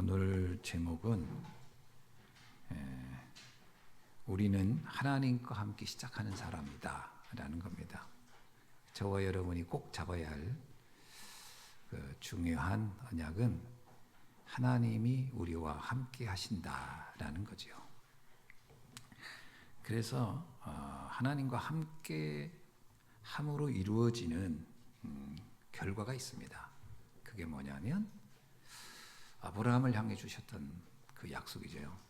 오늘 제목은 우리는 하나님과 함께 시작하는 사람이다 라는 겁니다. 저와 여러분이 꼭 잡아야 할 그 중요한 언약은 하나님이 우리와 함께 하신다라는 거죠. 그래서 하나님과 함께 함으로 이루어지는 결과가 있습니다. 그게 뭐냐면 아브라함을 향해 주셨던 그 약속이죠.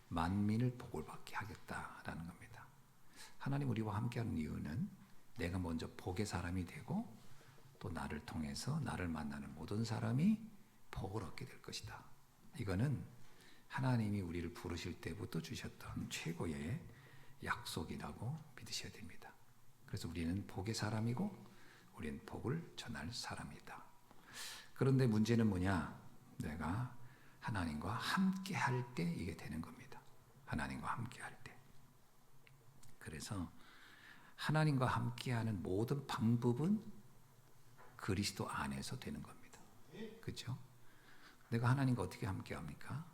만민을 복을 받게 하겠다라는 겁니다. 하나님 우리와 함께하는 이유는 내가 먼저 복의 사람이 되고 또 나를 통해서 나를 만나는 모든 사람이 복을 얻게 될 것이다. 이거는 하나님이 우리를 부르실 때부터 주셨던 최고의 약속이라고 믿으셔야 됩니다. 그래서 우리는 복의 사람이고 우리는 복을 전할 사람이다. 그런데 문제는 뭐냐? 내가 하나님과 함께 할 때 이게 되는 겁니다. 하나님과 함께 할 때. 그래서 하나님과 함께하는 모든 방법은 그리스도 안에서 되는 겁니다. 그렇죠? 내가 하나님과 어떻게 함께합니까?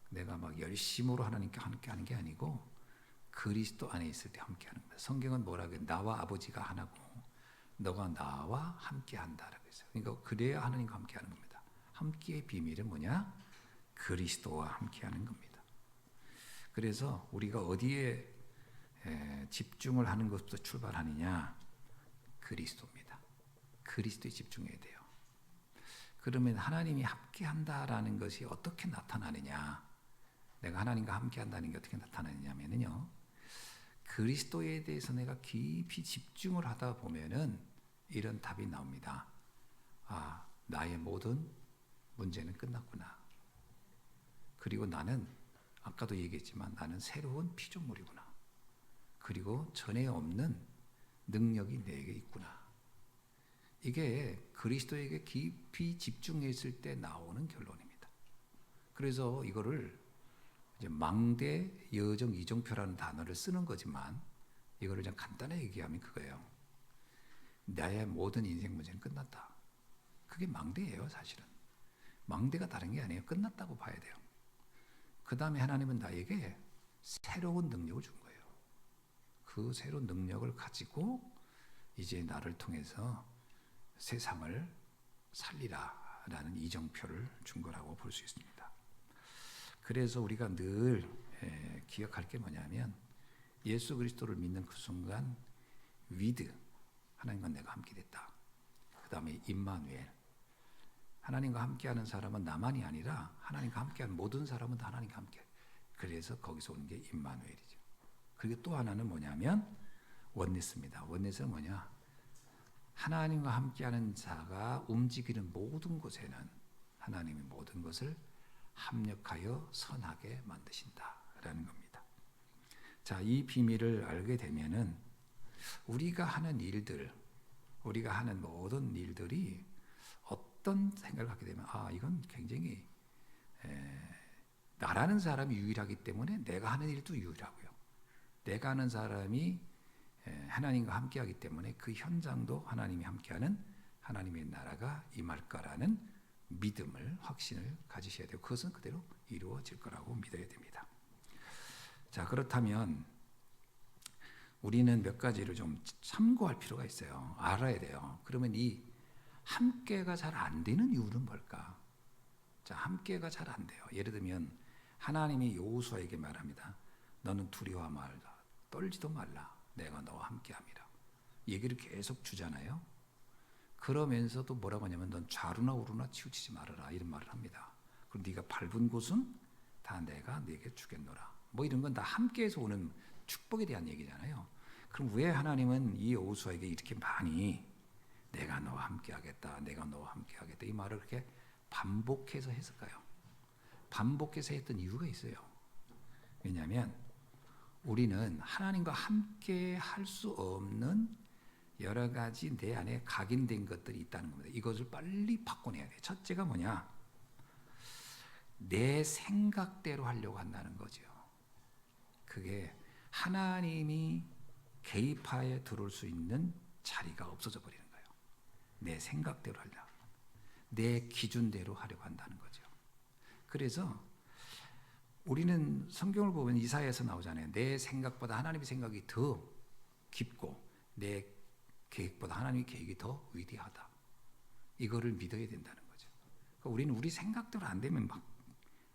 내가 막 열심으로 하나님과 함께하는 게 아니고 그리스도 안에 있을 때 함께하는 겁니다. 성경은 뭐라고 해요? 나와 아버지가 하나고 너가 나와 함께한다라고 했어요. 그러니까 그래야 하나님과 함께하는 겁니다. 함께의 비밀은 뭐냐? 그리스도와 함께하는 겁니다. 그래서 우리가 어디에 집중을 하는 것부터 출발하느냐? 그리스도입니다. 그리스도에 집중해야 돼요. 그러면 하나님이 함께한다라는 것이 어떻게 나타나느냐? 내가 하나님과 함께한다는 게 어떻게 나타나느냐면요. 그리스도에 대해서 내가 깊이 집중을 하다 보면은 이런 답이 나옵니다. 아, 나의 모든 문제는 끝났구나. 그리고 나는 아까도 얘기했지만 나는 새로운 피조물이구나. 그리고 전에 없는 능력이 내게 있구나. 이게 그리스도에게 깊이 집중했을 때 나오는 결론입니다. 그래서 이거를 이제 망대 여정 이정표라는 단어를 쓰는 거지만 이거를 그냥 간단하게 얘기하면 그거예요. 나의 모든 인생 문제는 끝났다. 그게 망대예요, 사실은. 망대가 다른 게 아니에요. 끝났다고 봐야 돼요. 그 다음에 하나님은 나에게 새로운 능력을 준 거예요. 그 새로운 능력을 가지고 이제 나를 통해서 세상을 살리라 라는 이정표를 준 거라고 볼 수 있습니다. 그래서 우리가 늘 기억할 게 뭐냐면 예수 그리스도를 믿는 그 순간 위드, 하나님과 내가 함께 됐다. 그 다음에 임마누엘, 하나님과 함께하는 사람은 나만이 아니라 하나님과 함께하는 모든 사람은 다 하나님과 함께. 그래서 거기서 오는 게 임마누엘이죠. 그리고 또 하나는 뭐냐면 원네스입니다. 원네스는 뭐냐? 하나님과 함께하는 자가 움직이는 모든 곳에는 하나님이 모든 것을 합력하여 선하게 만드신다라는 겁니다. 자, 이 비밀을 알게 되면은 우리가 하는 일들, 우리가 하는 모든 일들이 어떤 생각을 갖게 되면 이건 굉장히 나라는 사람이 유일하기 때문에 내가 하는 일도 유일하고요. 내가 하는 사람이 하나님과 함께하기 때문에 그 현장도 하나님이 함께하는 하나님의 나라가 임할 거라는 믿음을, 확신을 가지셔야 되고 그것은 그대로 이루어질 거라고 믿어야 됩니다. 자, 그렇다면 우리는 몇 가지를 좀 참고할 필요가 있어요. 알아야 돼요. 그러면 이 함께가 잘 안 되는 이유는 뭘까? 자, 함께가 잘 안 돼요. 예를 들면 하나님이 여호수아에게 말합니다. 너는 두려워 말라. 떨지도 말라. 내가 너와 함께함이라. 얘기를 계속 주잖아요. 그러면서도 뭐라고 하냐면 넌 좌루나 우루나 치우치지 말아라 이런 말을 합니다. 그럼 네가 밟은 곳은 다 내가 네게 주겠노라. 뭐 이런 건 다 함께해서 오는 축복에 대한 얘기잖아요. 그럼 왜 하나님은 이 여호수아에게 이렇게 많이 내가 너와 함께하겠다, 내가 너와 함께하겠다 이 말을 그렇게 반복해서 했을까요? 반복해서 했던 이유가 있어요. 왜냐하면 우리는 하나님과 함께 할 수 없는 여러 가지 내 안에 각인된 것들이 있다는 겁니다. 이것을 빨리 바꿔내야 돼요. 첫째가 뭐냐? 내 생각대로 하려고 한다는 거죠. 그게 하나님이 개입하에 들어올 수 있는 자리가 없어져 버리는 거예요. 내 생각대로 하려고, 내 기준대로 하려고 한다는 거죠. 그래서 우리는 성경을 보면 이사야에서 나오잖아요. 내 생각보다 하나님의 생각이 더 깊고 내 계획보다 하나님의 계획이 더 위대하다. 이거를 믿어야 된다는 거죠. 그러니까 우리는 우리 생각대로 안 되면 막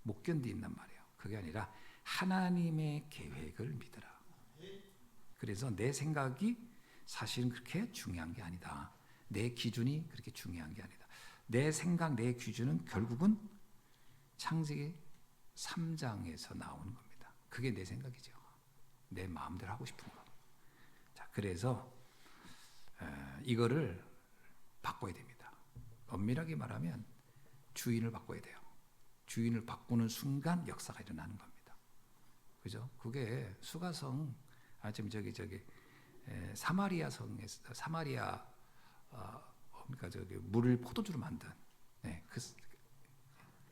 못 견딘단 말이에요. 그게 아니라 하나님의 계획을 믿어라. 그래서 내 생각이 사실은 그렇게 중요한 게 아니다. 내 기준이 그렇게 중요한 게 아니다. 내 생각, 내 기준은 결국은 창세기 3장에서 나오는 겁니다. 그게 내 생각이죠. 내 마음대로 하고 싶은 거. 자, 그래서 이거를 바꿔야 됩니다. 엄밀하게 말하면 주인을 바꿔야 돼요. 주인을 바꾸는 순간 역사가 일어나는 겁니다. 그죠? 그게 수가성, 사마리아 성에서 사마리아 그러니까 저기 물을 포도주로 만든 그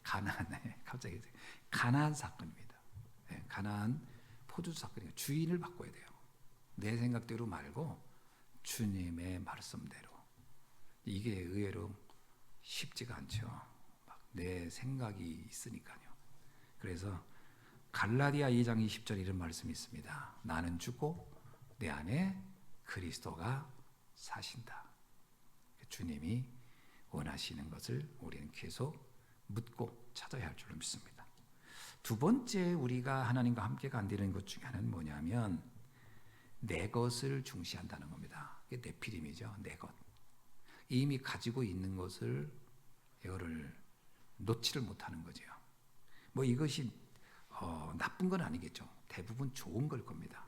가나안 갑자기 가나안 사건입니다. 가나안 포도주 사건이에요. 주인을 바꿔야 돼요. 내 생각대로 말고 주님의 말씀대로. 이게 의외로 쉽지가 않죠. 내 생각이 있으니까요. 그래서 갈라디아 2장 20절 이런 말씀이 있습니다. 나는 죽고 내 안에 그리스도가 사신다. 주님이 원하시는 것을 우리는 계속 묻고 찾아야 할 줄로 믿습니다. 두 번째 우리가 하나님과 함께가 안 되는 것 중에 하나는 뭐냐면 내 것을 중시한다는 겁니다. 이게 네피림이죠. 내 것. 이미 가지고 있는 것을 이거를 놓지를 못하는 거죠. 뭐 이것이 나쁜 건 아니겠죠. 대부분 좋은 걸 겁니다.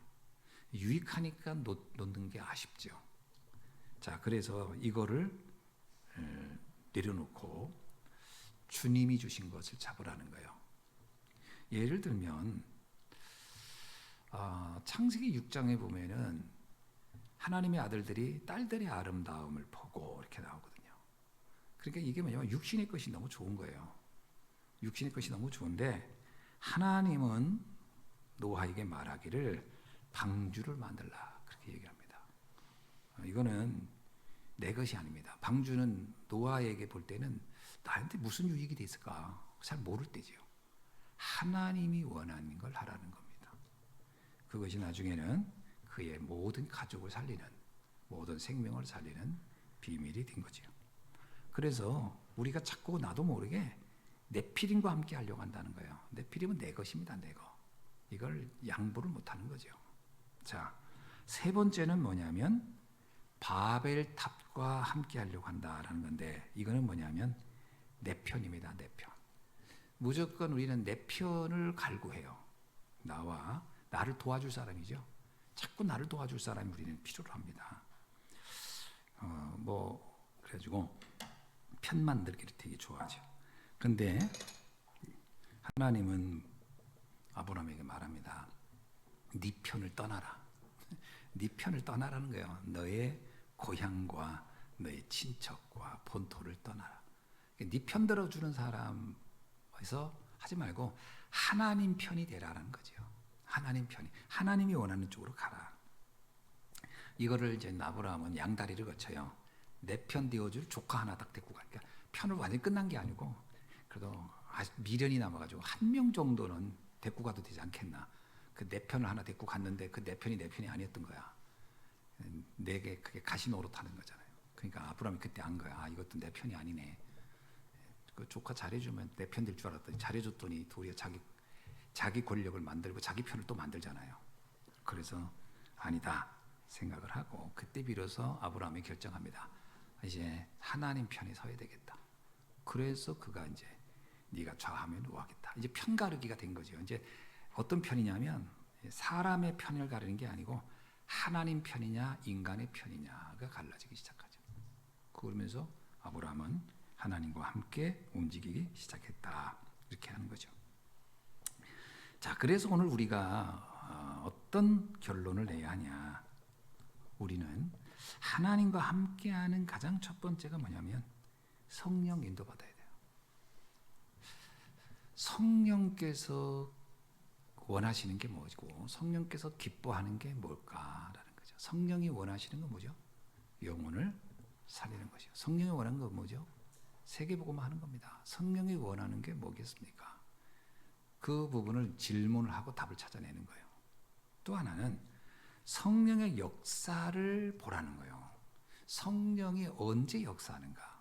유익하니까 놓는 게 아쉽죠. 자, 그래서 이거를 내려놓고 주님이 주신 것을 잡으라는 거예요. 예를 들면 창세기 6장에 보면은 하나님의 아들들이 딸들의 아름다움을 보고 이렇게 나오거든요. 그러니까 이게 뭐냐면 육신의 것이 너무 좋은 거예요. 육신의 것이 너무 좋은데 하나님은 노아에게 말하기를 방주를 만들라 그렇게 얘기합니다. 이거는 내 것이 아닙니다. 방주는 노아에게 볼 때는 나한테 무슨 유익이 돼 있을까 잘 모를 때죠. 하나님이 원하는 걸 하라는 겁니다. 그것이 나중에는 그의 모든 가족을 살리는 모든 생명을 살리는 비밀이 된 거죠. 그래서 우리가 자꾸 나도 모르게 네피림과 함께 하려고 한다는 거예요. 네피림은 내 것입니다. 내 것. 이걸 양보를 못하는 거죠. 자, 세 번째는 뭐냐면 바벨탑과 함께 하려고 한다라는 건데 이거는 뭐냐면 내 편입니다. 내 편. 무조건 우리는 내 편을 갈구해요. 나를 도와줄 사람이죠. 자꾸 나를 도와줄 사람이 우리는 필요로 합니다. 그래가지고 편 만들기를 되게 좋아하죠. 그런데 하나님은 아브라함에게 말합니다. 네 편을 떠나라. 네 편을 떠나라는 거예요. 너의 고향과 너의 친척과 본토를 떠나라. 네 편 들어주는 사람에서 하지 말고 하나님 편이 되라는 거죠. 하나님 편이. 하나님이 원하는 쪽으로 가라. 이거를 이제 아브라함은 양다리를 거쳐요. 내 편 되어줄 조카 하나 딱 데리고 가니까 편을 완전히 끝난 게 아니고 그래도 미련이 남아가지고 한 명 정도는 데리고 가도 되지 않겠나. 그 내 편을 하나 데리고 갔는데 그 내 편이 내 편이 아니었던 거야. 내게 그게 가시 노릇하는 거잖아요. 그러니까 아브라함이 그때 안 거야. 이것도 내 편이 아니네. 그 조카 잘해주면 내 편 될 줄 알았더니 잘해줬더니 도리어 자기 권력을 만들고 자기 편을 또 만들잖아요. 그래서 아니다 생각을 하고 그때 비로소 아브라함이 결정합니다. 이제 하나님 편에 서야 되겠다. 그래서 그가 이제 네가 좌하면 우하겠다. 이제 편 가르기가 된 거죠. 이제 어떤 편이냐면 사람의 편을 가르는 게 아니고 하나님 편이냐 인간의 편이냐가 갈라지기 시작하죠. 그러면서 아브라함은 하나님과 함께 움직이기 시작했다. 이렇게 하는 거죠. 자, 그래서 오늘 우리가 어떤 결론을 내야 하냐. 우리는 하나님과 함께하는 가장 첫 번째가 뭐냐면 성령 인도받아야 돼요. 성령께서 원하시는 게 뭐고 성령께서 기뻐하는 게 뭘까라는 거죠. 성령이 원하시는 건 뭐죠? 영혼을 살리는 것이요. 성령이 원하는 건 뭐죠? 세계복음화 하는 겁니다. 성령이 원하는 게 뭐겠습니까? 그 부분을 질문을 하고 답을 찾아내는 거예요. 또 하나는 성령의 역사를 보라는 거예요. 성령이 언제 역사하는가?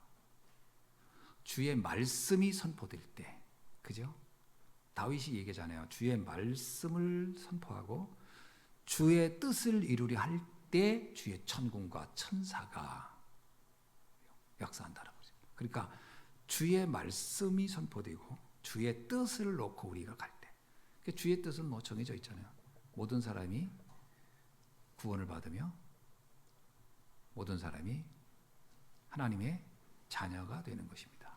주의 말씀이 선포될 때, 그죠? 다윗이 얘기하잖아요. 주의 말씀을 선포하고 주의 뜻을 이루려 할 때 주의 천군과 천사가 역사한다라고. 그러니까 주의 말씀이 선포되고 주의 뜻을 놓고 우리가 갈 때, 주의 뜻은 뭐 정해져 있잖아요. 모든 사람이 구원을 받으며 모든 사람이 하나님의 자녀가 되는 것입니다.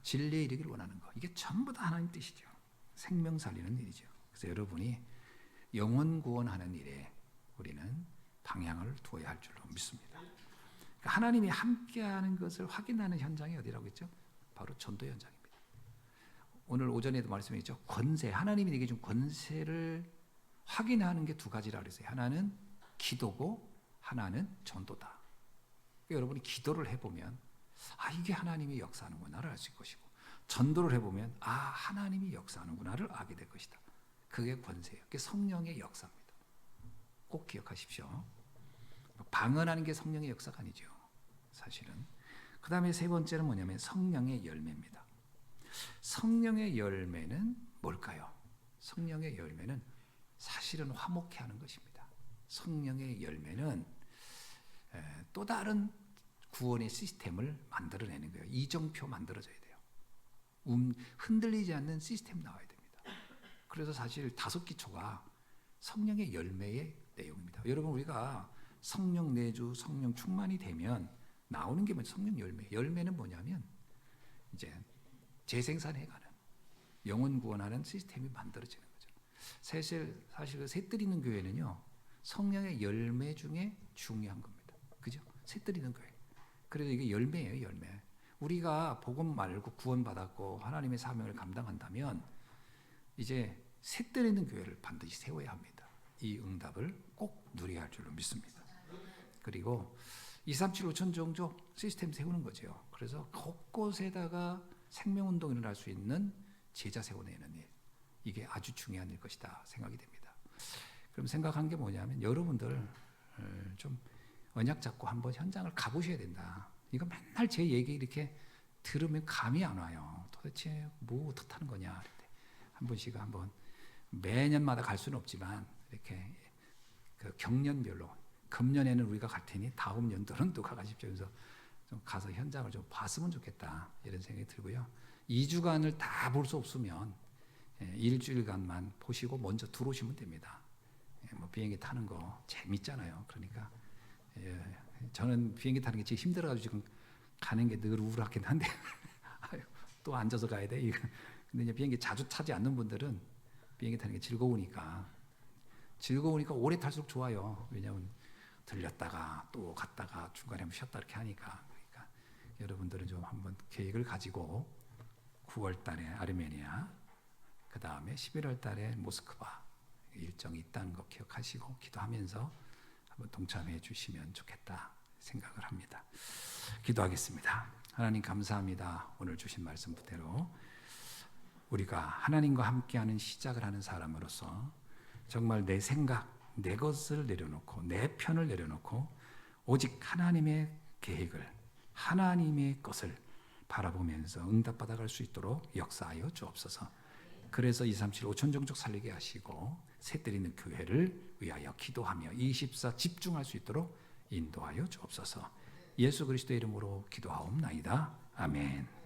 진리에 이르기를 원하는 것, 이게 전부 다 하나님 뜻이죠. 생명 살리는 일이죠. 그래서 여러분이 영혼 구원하는 일에 우리는 방향을 두어야 할 줄로 믿습니다. 그러니까 하나님이 함께하는 것을 확인하는 현장이 어디라고 했죠? 바로 전도 현장입니다. 오늘 오전에도 말씀했죠. 권세, 하나님이 내게 준 권세를 확인하는 게 두 가지라 그랬어요. 하나는 기도고 하나는 전도다. 그러니까 여러분이 기도를 해보면 이게 하나님이 역사하는구나를 알 수 있을 것이고, 전도를 해보면 하나님이 역사하는구나를 알게 될 것이다. 그게 권세예요. 그게 성령의 역사입니다. 꼭 기억하십시오. 방언하는 게 성령의 역사가 아니죠, 사실은. 그 다음에 세 번째는 뭐냐면 성령의 열매입니다. 성령의 열매는 뭘까요? 성령의 열매는 사실은 화목해 하는 것입니다. 성령의 열매는 또 다른 구원의 시스템을 만들어내는 거예요. 이정표 만들어져야 돼요. 흔들리지 않는 시스템 나와야 됩니다. 그래서 사실 5기초가 성령의 열매의 내용입니다. 여러분, 우리가 성령 내주, 성령 충만이 되면 나오는 게 성령 열매. 열매는 뭐냐면 이제 재생산해가는, 영혼 구원하는 시스템이 만들어지는 거죠. 사실 그 새뜨리는 교회는요, 성령의 열매 중에 중요한 겁니다. 그죠? 새뜨리는 교회. 그래서 이게 열매예요, 열매. 우리가 복음 말고 구원받았고 하나님의 사명을 감당한다면 이제 새뜨리는 교회를 반드시 세워야 합니다. 이 응답을 꼭 누려야 할 줄로 믿습니다. 그리고 237 5천 종족 시스템 세우는 거죠. 그래서 곳곳에다가 생명운동이 일어날 수 있는 제자 세워내는 일, 이게 아주 중요한 일 것이다 생각이 됩니다. 그럼 생각한 게 뭐냐면, 여러분들 좀 언약 잡고 한번 현장을 가보셔야 된다. 이거 맨날 제 얘기 이렇게 들으면 감이 안 와요. 도대체 뭐 어떻다는 거냐. 한 번씩 한번, 매년마다 갈 수는 없지만 이렇게 그 경년별로, 금년에는 우리가 갈 테니 다음 연도는 누가 가십시오. 그래서 좀 가서 현장을 좀 봤으면 좋겠다, 이런 생각이 들고요. 2주간을 다 볼 수 없으면 일주일간만 보시고 먼저 들어오시면 됩니다. 뭐 비행기 타는 거 재밌잖아요. 그러니까 저는 비행기 타는 게 제일 힘들어가지고 지금 가는 게 늘 우울하긴 한데 또 앉아서 가야 돼. 근데 이제 비행기 자주 타지 않는 분들은 비행기 타는 게 즐거우니까 오래 탈수록 좋아요. 왜냐하면 들렸다가 또 갔다가 중간에 한번 쉬었다 이렇게 하니까. 그러니까 여러분들은 좀 한번 계획을 가지고 9월 달에 아르메니아, 그 다음에 11월 달에 모스크바 일정이 있다는 거 기억하시고 기도하면서 한번 동참해 주시면 좋겠다 생각을 합니다. 기도하겠습니다. 하나님 감사합니다. 오늘 주신 말씀대로 우리가 하나님과 함께하는 시작을 하는 사람으로서 정말 내 생각, 내 것을 내려놓고 내 편을 내려놓고 오직 하나님의 계획을, 하나님의 것을 바라보면서 응답받아갈 수 있도록 역사하여 주옵소서. 그래서 237 5천 종족 살리게 하시고 새뜨리는 교회를 위하여 기도하며 24 집중할 수 있도록 인도하여 주옵소서. 예수 그리스도의 이름으로 기도하옵나이다. 아멘.